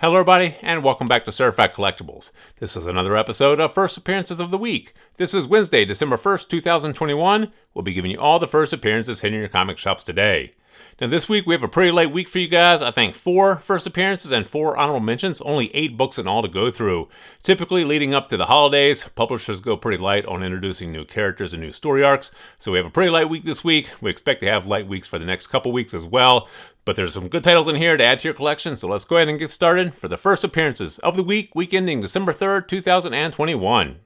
Hello everybody, and welcome back to Certified Collectibles. This is another episode of First Appearances of the Week. This is Wednesday, December 1st, 2021. We'll be giving you all the first appearances hitting your comic shops today. Now this week we have a pretty light week for you guys. I think 4 first appearances and 4 honorable mentions. Only 8 books in all to go through. Typically leading up to the holidays, publishers go pretty light on introducing new characters and new story arcs. So we have a pretty light week this week. We expect to have light weeks for the next couple weeks as well. But there's some good titles in here to add to your collection, so let's go ahead and get started for the first appearances of the week ending December 3rd, 2021.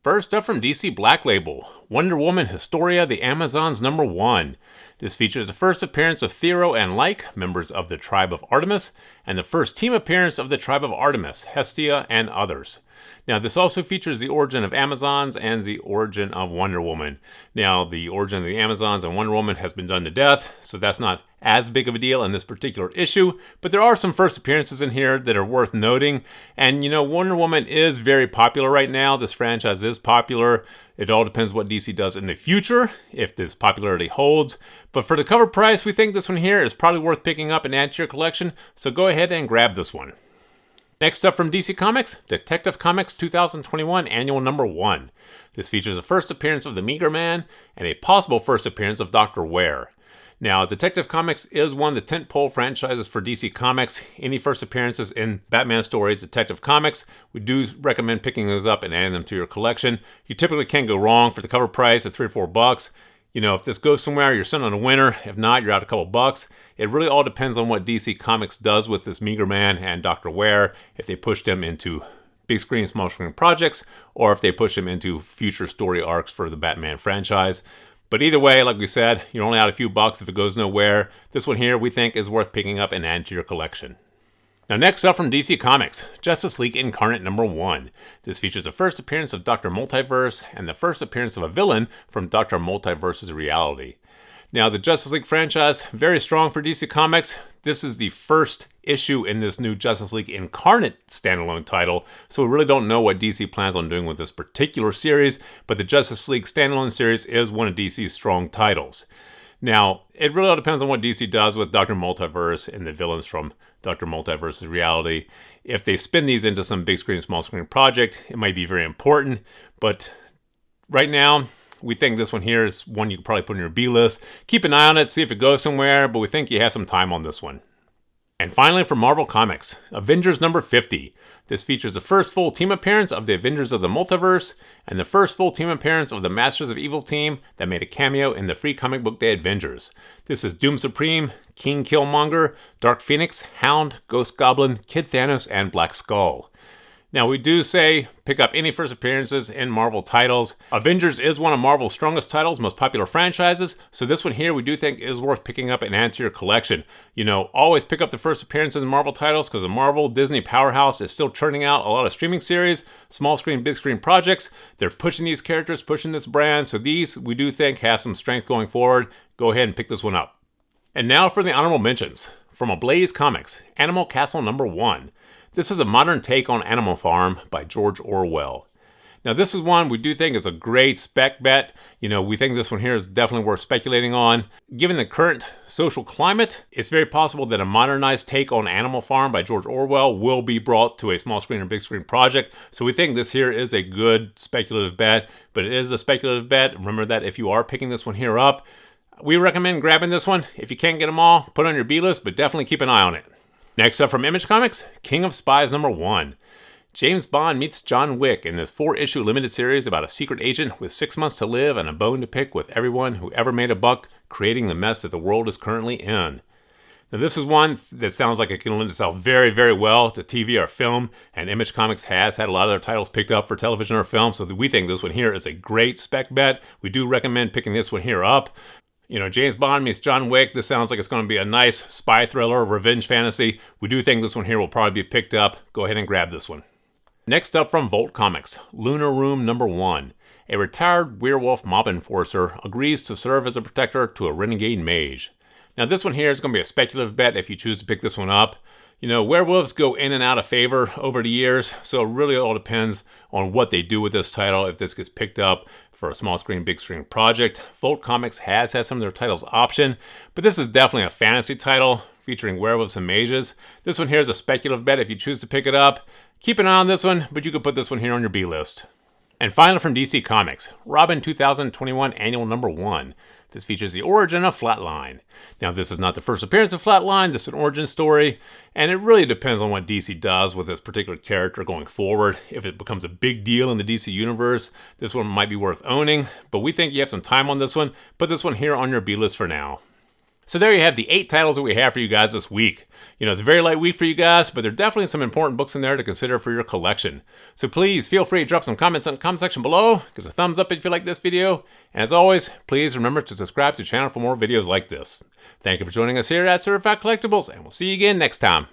First up from DC Black Label, Wonder Woman Historia, the Amazons #1. This features the first appearance of Thero and Lyke, members of the Tribe of Artemis, and the first team appearance of the Tribe of Artemis, Hestia, and others. Now, this also features the origin of Amazons and the origin of Wonder Woman. Now, the origin of the Amazons and Wonder Woman has been done to death, so that's not as big of a deal in this particular issue, but there are some first appearances in here that are worth noting. And, you know, Wonder Woman is very popular right now. This franchise is popular. It all depends what DC does in the future, if this popularity holds. But for the cover price, we think this one here is probably worth picking up and add to your collection, so go ahead and grab this one. Next up from DC Comics, Detective Comics 2021 Annual #1. This features a first appearance of the Meager Man and a possible first appearance of Dr. Ware. Now, Detective Comics is one of the tentpole franchises for DC Comics. Any first appearances in Batman stories, Detective Comics, we do recommend picking those up and adding them to your collection. You typically can't go wrong for the cover price of $3 or $4. You know, if this goes somewhere, you're sitting on a winner. If not, you're out a couple bucks. It really all depends on what DC Comics does with this Meager Man and Dr. Ware, if they push them into big screen, small screen projects, or if they push them into future story arcs for the Batman franchise. But either way, like we said, you're only out a few bucks if it goes nowhere. This one here we think is worth picking up and adding to your collection. Now next up from DC Comics, Justice League Incarnate #1. This features the first appearance of Dr. Multiverse and the first appearance of a villain from Dr. Multiverse's reality. Now the Justice League franchise, very strong for DC Comics. This is the first issue in this new Justice League Incarnate standalone title, so we really don't know what DC plans on doing with this particular series, but the Justice League standalone series is one of DC's strong titles. Now, it really all depends on what DC does with Dr. Multiverse and the villains from Dr. Multiverse's reality. If they spin these into some big screen, small screen project, it might be very important, but right now, we think this one here is one you could probably put on your B list. Keep an eye on it, see if it goes somewhere, but we think you have some time on this one. And finally, from Marvel Comics, Avengers #50. This features the first full team appearance of the Avengers of the Multiverse and the first full team appearance of the Masters of Evil team that made a cameo in the Free Comic Book Day Avengers. This is Doom Supreme, King Killmonger, Dark Phoenix, Hound, Ghost Goblin, Kid Thanos, and Black Skull. Now, we do say pick up any first appearances in Marvel titles. Avengers is one of Marvel's strongest titles, most popular franchises, so this one here we do think is worth picking up and add to your collection. You know, always pick up the first appearances in Marvel titles because the Marvel Disney powerhouse is still churning out a lot of streaming series, small screen, big screen projects. They're pushing these characters, pushing this brand, so these we do think have some strength going forward. Go ahead and pick this one up. And now for the honorable mentions. From Ablaze Comics, Animal Castle #1. This is a modern take on Animal Farm by George Orwell. Now this is one we do think is a great spec bet. You know, we think this one here is definitely worth speculating on. Given the current social climate, it's very possible that a modernized take on Animal Farm by George Orwell will be brought to a small screen or big screen project. So we think this here is a good speculative bet, but it is a speculative bet. Remember that if you are picking this one here up, we recommend grabbing this one. If you can't get them all, put it on your B list, but definitely keep an eye on it. Next up from Image Comics, King of Spies #1. James Bond meets John Wick in this 4-issue limited series about a secret agent with 6 months to live and a bone to pick with everyone who ever made a buck, creating the mess that the world is currently in. Now this is one that sounds like it can lend itself very, very well to TV or film, and Image Comics has had a lot of their titles picked up for television or film, so we think this one here is a great spec bet. We do recommend picking this one here up. You know, James Bond meets John Wick. This sounds like it's going to be a nice spy thriller, revenge fantasy. We do think this one here will probably be picked up. Go ahead and grab this one. Next up from Volt Comics, Lunar Room #1. A retired werewolf mob enforcer agrees to serve as a protector to a renegade mage. Now this one here is going to be a speculative bet if you choose to pick this one up. You know, werewolves go in and out of favor over the years, so it really all depends on what they do with this title, if this gets picked up for a small screen, big screen project. Volt Comics has had some of their titles option, but this is definitely a fantasy title featuring werewolves and mages. This one here is a speculative bet if you choose to pick it up. Keep an eye on this one, but you could put this one here on your B list. And finally from DC Comics, Robin 2021 Annual Number 1. This features the origin of Flatline. Now this is not the first appearance of Flatline, this is an origin story, and it really depends on what DC does with this particular character going forward. If it becomes a big deal in the DC universe, this one might be worth owning, but we think you have some time on this one. Put this one here on your B list for now. So there you have the 8 titles that we have for you guys this week. You know, it's a very light week for you guys, but there are definitely some important books in there to consider for your collection. So please feel free to drop some comments in the comment section below. Give us a thumbs up if you like this video. And as always, please remember to subscribe to the channel for more videos like this. Thank you for joining us here at Certified Collectibles, and we'll see you again next time.